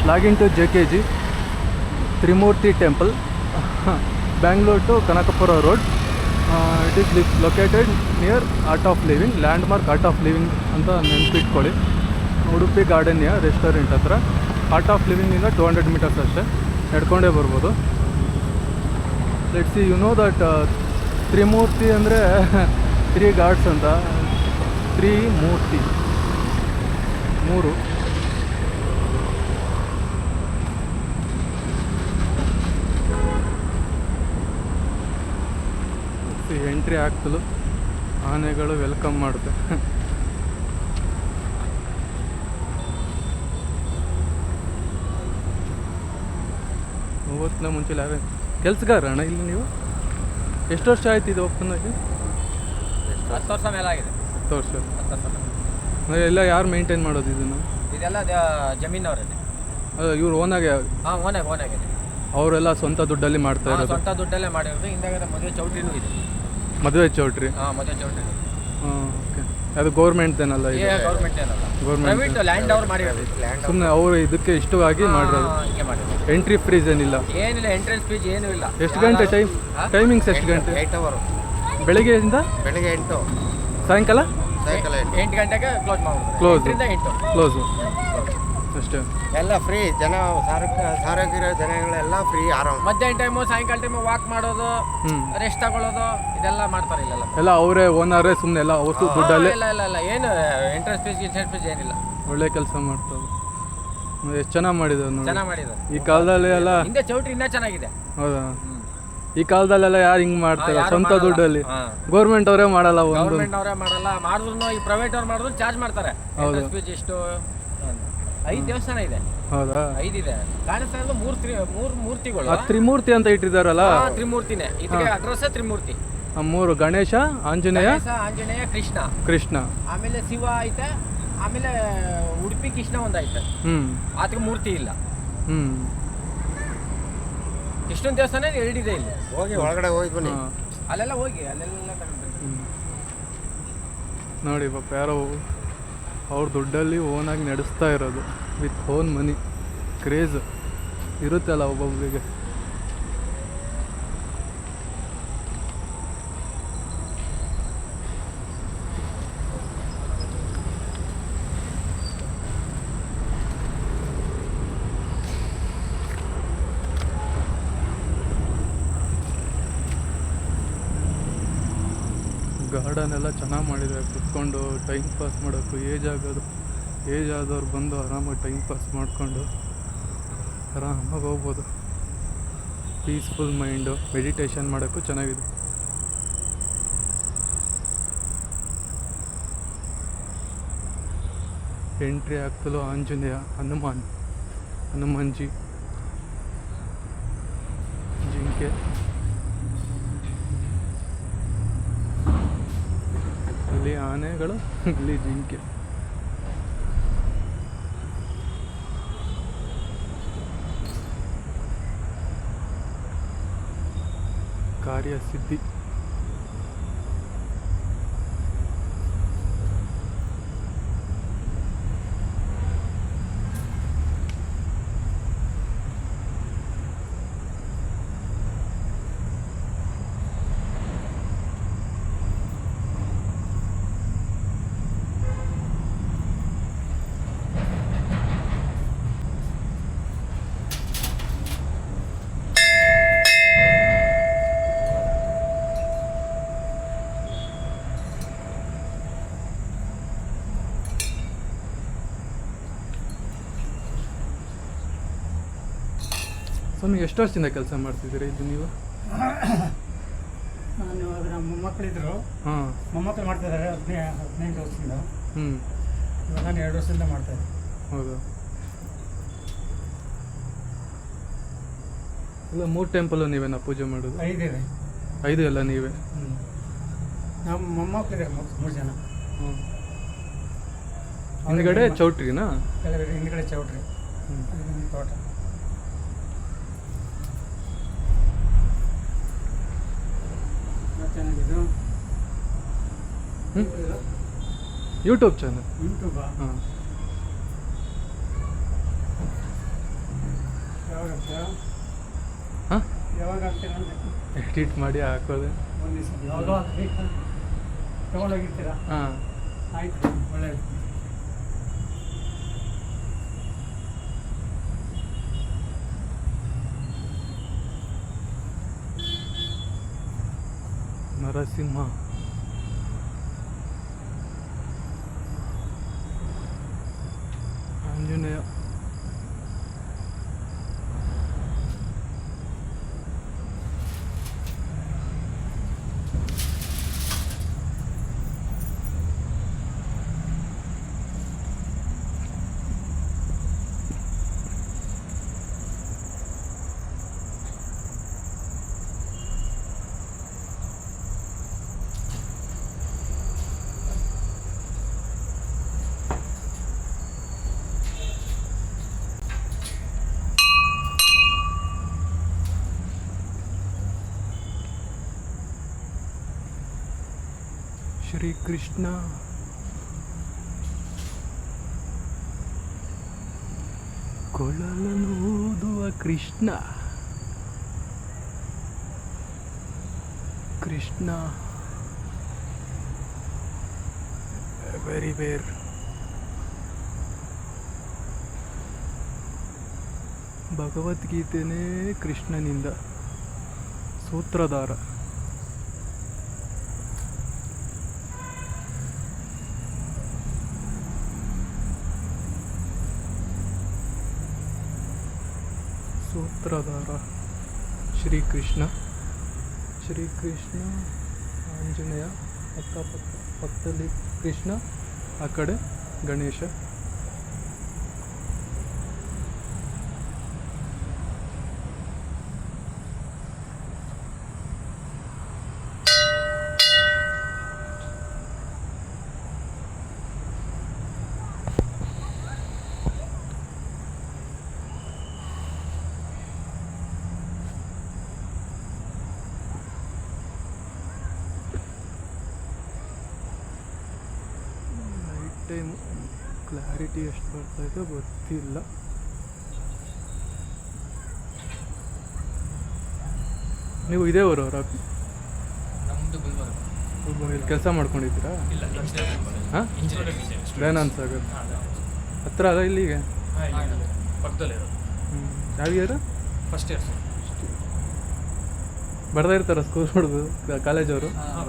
Logging to JKG Trimurti temple, Bangalore to Kanakapura road. It is located near Art of Living, landmark Art of Living ಅಂತ ನೆನಪಿಟ್ಕೊಳ್ಳಿ. Udupi garden restaurant ಹತ್ರ. Art of ಲಿವಿಂಗಿಂದ 200 meters ಅಷ್ಟೇ, ನಡ್ಕೊಂಡೇ ಬರ್ಬೋದು. Let's see, you know that Trimurti ಅಂದರೆ 3 God's ಅಂತ. Trimurti 3. Entry ಆಗ್ತಲು ಆನೆಗಳು ವೆಲ್ಕಮ್ ಮಾಡುತ್ತೆ. ಮೂವತ್ತನೇ ಮುಂಚೆ ಕೆಲಸಗಾರ ಅಣ್ಣ ಇಲ್ಲಿ ನೀವು? ಎಷ್ಟು ವರ್ಷ ಆಯ್ತು ಇದು ಓಪನ್ ಆಗಿ? 10 ವರ್ಷ ಮೇಲೆ ಆಗಿದೆ. 10 ವರ್ಷ. ಅಂದರೆ ಎಲ್ಲ ಯಾರು ಮೇಂಟೈನ್ ಮಾಡೋದು ಇದನ್ನು? ಇದೆಲ್ಲ ಜಮೀನವರೇ. ಇವ್ರು ಓನಾಗೆ? ಹಾಂ, ಓನಾಗಿದೆ. ಅವರೆಲ್ಲ ಸ್ವಂತ ದುಡ್ಡಲ್ಲಿ ಮಾಡ್ತಾ ಇರೋದು? ಸ್ವಂತ ದುಡ್ಡಲ್ಲೇ ಮಾಡಿರೋದು. ಹಿಂದಾಗಡೆ ಮದುವೆ ಚೌಟ್ರಿನೂ ಇದೆ. ಮದುವೆ ಚೌಟ್ರಿ? ಹಾಂ, ಮದುವೆ ಚೌಟ್ರಿ. ಹಾಂ, ಓಕೆ. ಅದು ಗೌರ್ಮೆಂಟ್ದೇನಲ್ಲ ಇದು? ಗೌರ್ಮೆಂಟ್ ಏನಲ್ಲ, ಗೌರ್ಮೆಂಟ್. ಪ್ರೈವೇಟ್ ಲ್ಯಾಂಡ್ ಅವ್ರು ಮಾಡಿರೋದು. ಸುಮ್ಮನೆ ಅವರು ಇದಕ್ಕೆ ಇಷ್ಟವಾಗಿ ಮಾಡಿರೋದು? ಹಿಂಗೆ ಮಾಡಿರೋದು. ಎಂಟ್ರಿ ಫೀಸ್ ಏನಿಲ್ಲ? ಏನಿಲ್ಲ, ಎಂಟ್ರೆನ್ಸ್ ಫೀಸ್ ಏನೂ ಇಲ್ಲ. ಎಷ್ಟು ಗಂಟೆ ಟೈಮಿಂಗ್ಸ್? ಎಷ್ಟು ಗಂಟೆ? 8 ಅವರ್. ಬೆಳಿಗ್ಗೆಯಿಂದ ಬೆಳಿಗ್ಗೆ 8, ಸಾಯಂಕಾಲ 8 ಗಂಟೆಗೆ ಕ್ಲೋಸ್ ಮಾಡ್ಬೋದು. ಕ್ಲೋಸು ಅಷ್ಟೇ. ಎಲ್ಲ ಫ್ರೀ. ಸಾರ್ವಜನಿಕ ಜನಗಳೆಲ್ಲ ಫ್ರೀ. ಆರಾಮ. ಮಧ್ಯಾಹ್ನ ಟೈಮು, ಸಾಯಂಕಾಲ ಟೈಮು ವಾಕ್ ಮಾಡೋದು, ರೆಸ್ಟ್ ತಗೊಳ್ಳೋದು, ಇದೆಲ್ಲ ಮಾಡ್ತಾರೆ ಇಲ್ಲೆಲ್ಲ. ಎಲ್ಲ ಅವರೇ ಓನರೇ? ಸುಮ್ಮನೆ ಎಲ್ಲ ಅವತ್ತು ದುಡ್ಡಲ್ಲೇ? ಇಲ್ಲ, ಏನು ಎಂಟ್ರೆನ್ಸ್ ಫೀಸ್ ಏನಿಲ್ಲ. ಒಳ್ಳೆ ಕೆಲಸ ಮಾಡ್ತಾರೆ. ಎಷ್ಟು ಚೆನ್ನಾಗಿ ಮಾಡಿದ್ದಾರೆ ನೋಡಿ. ಚೆನ್ನಾಗಿ ಮಾಡಿದ್ದಾರೆ. ಈ ಕಾಲದಲ್ಲಿ ಎಲ್ಲ ಹಿಂದೆ ಚೌಟ್ರಿ ಇನ್ನೂ ಚೆನ್ನಾಗಿದೆ. ಹೌದಾ? ಈ ಕಾಲದಲ್ಲೆಲ್ಲ ಯಾರು ಹಿಂಗೆ ಮಾಡ್ತಾರೆ ಸ್ವಂತ ದುಡ್ಡಲ್ಲಿ? ಗೌರ್ಮೆಂಟ್ ಅವರೇ ಮಾಡಲ್ಲ. ಗೌರ್ಮೆಂಟ್ ಅವರೇ ಮಾಡಲ್ಲ. ಮಾಡಿದ್ರು ಈ ಪ್ರೈವೇಟ್ ಅವ್ರು ಮಾಡಿದ್ರು ಚಾರ್ಜ್ ಮಾಡ್ತಾರೆ. ಎಂಟ್ರೆನ್ಸ್ ಫೀಸ್ ಎಷ್ಟು? 5 ದೇವಸ್ಥಾನ ಇದೆ. ಹೌದಾ? 5 ಇದೆ. ಕಾಣಿಸ್ತಾ ಇರೋದು 3 ಮೂರ್ತಿಗಳು. ತ್ರಿಮೂರ್ತಿ ಅಂತ ಇಟ್ಟಿದ್ದಾರಲ್ಲ? ತ್ರಿಮೂರ್ತಿನೇ. ಇದಕ್ಕೆ ಅಡ್ರೆಸ್ ತ್ರಿಮೂರ್ತಿ. 3 ಗಣೇಶ, ಆಂಜನೇಯ, ಕೃಷ್ಣ. ಆಮೇಲೆ ಶಿವ ಐತೆ. ಆಮೇಲೆ ಉಡುಪಿ ಕೃಷ್ಣ ಒಂದೈತೆ. ಅದಕ್ಕೆ ಮೂರ್ತಿ ಇಲ್ಲ. ಕೃಷ್ಣನ ದೇವಸ್ಥಾನ 2 ಇದೆ ಇಲ್ಲಿ. ಹೋಗಿ ಒಳಗಡೆ ಹೋಗಿ ಬನ್ನಿ. ಅಲ್ಲೆಲ್ಲ ಹೋಗಿ ಅಲ್ಲೆಲ್ಲ ನೋಡಿ ಪಾಪ, ಯಾರೋ ಅವ್ರ ದುಡ್ಡಲ್ಲಿ ಓನಾಗಿ ನಡೆಸ್ತಾ ಇರೋದು, ವಿತ್ ಓನ್ ಮನಿ. ಕ್ರೇಜ್ ಇರುತ್ತಲ್ಲ ಒಬ್ಬೊಬ್ಬರಿಗೆ. ಗಾರ್ಡನ್ ಎಲ್ಲ ಚೆನ್ನಾಗಿ ಮಾಡಿದ್ದಾರೆ. ಕುತ್ಕೊಂಡು ಟೈಮ್ ಪಾಸ್ ಮಾಡೋಕ್ಕೂ, ಏಜ್ ಆದವ್ರು ಬಂದು ಆರಾಮಾಗಿ ಟೈಮ್ ಪಾಸ್ ಮಾಡಿಕೊಂಡು ಆರಾಮಾಗಿ ಹೋಗ್ಬೋದು. ಪೀಸ್ಫುಲ್ ಮೈಂಡು, ಮೆಡಿಟೇಷನ್ ಮಾಡೋಕ್ಕೂ ಚೆನ್ನಾಗಿದೆ. ಎಂಟ್ರಿ ಆಗ್ತಲೂ ಆಂಜನೇಯ, ಹನುಮಾನ್ಜಿ, ಜಿಂಕೆ, ಅಲ್ಲಿ ಆನೆಗಳು, ಇಲ್ಲಿ ಜಿಂಕೆ. ಕಾರ್ಯಸಿದ್ಧಿ. ಸ್ವಾಮಿ, ಎಷ್ಟು ವರ್ಷದಿಂದ ಕೆಲಸ ಮಾಡ್ತಿದ್ದೀರಿ ಇದು ನೀವು? ನಾನು ಇವಾಗ ನಮ್ಮ ಮೊಮ್ಮಕ್ಕಳಿದ್ರು. ಮೊಮ್ಮಕ್ಕಳು ಮಾಡ್ತಿದ್ದಾರೆ 18 ವರ್ಷದಿಂದ. ಇವಾಗ ನಾನು 2 ವರ್ಷದಿಂದ ಮಾಡ್ತಾಯಿದ್ದೆ. ಹೌದಾ? ಇಲ್ಲ 3 ಟೆಂಪಲ್ಲು ನೀವೇನಾ ಪೂಜೆ ಮಾಡೋದು? 5 ಇದೆ. 5 ಎಲ್ಲ ನೀವೇ? ನಮ್ಮ ಮೊಮ್ಮಕ್ಕಳಿದೆ 3 ಜನ. ಹಿಂದ್ಗಡೆ ಚೌಟ್ರಿನಾ? ಹಿಂದ್ಗಡೆ ಚೌಟ್ರಿ, ತೋಟ. YouTube channel? ಯೂಟ್ಯೂಬಾ? ಹಾಂ. ಯಾವಾಗ ಆಗ್ತೀರಾ ಹಾಂ ಯಾವಾಗ ಆಗ್ತೀರಾ ಅಂತ ಎಡಿಟ್ ಮಾಡಿ ಹಾಕೋದು. ಒಂದು ದಿವಸ ಯಾವಾಗ ತೊಗೊಂಡೋಗಿರ್ತೀರಾ? ಹಾಂ ಆಯ್ತು, ಒಳ್ಳೆಯದು. ನರಸಿಂಹ ಆಂಜನೇಯ ಶ್ರೀಕೃಷ್ಣ ಕೊಳಲನ್ನು ಊದುವ ಕೃಷ್ಣ ಕೃಷ್ಣ ವೆರಿ ವೇರ್ ಭಗವದ್ಗೀತೆನೇ ಕೃಷ್ಣನಿಂದ ಸೂತ್ರಧಾರ. ಸೂತ್ರಧಾರ ಶ್ರೀಕೃಷ್ಣ ಆಂಜನೇಯ ಪಕ್ಕದಲ್ಲಿ ಕೃಷ್ಣ, ಆ ಕಡೆ ಗಣೇಶ. ಟೈಮ್ ಕ್ಲಾರಿಟಿ ಎಷ್ಟು ಬರ್ತಾಯಿದೆ ಗೊತ್ತಿಲ್ಲ. ನೀವು ಇದೇ ಊರವರ? ನಮ್ಮದು ಗುಲ್ಬರ್ಗ. ಇಲ್ಲಿ ಕೆಲಸ ಮಾಡ್ಕೊಂಡಿದ್ದೀರಾ? ಇಲ್ಲ, ಹಾಂ, ದಯಾನಂದ ಸಾಗರ್ ಹತ್ರ ಅದ ಇಲ್ಲಿಗೆ? ಪಕ್ಕದಲ್ಲಿರೋದು. ಯಾವ ಇಯರ್? First year. ಬರ್ತಾ ಇರ್ತಾರ ಸ್ಕೂಲ್ ಹುಡುಗರು, ಕಾಲೇಜವರು? ಹಾಂ,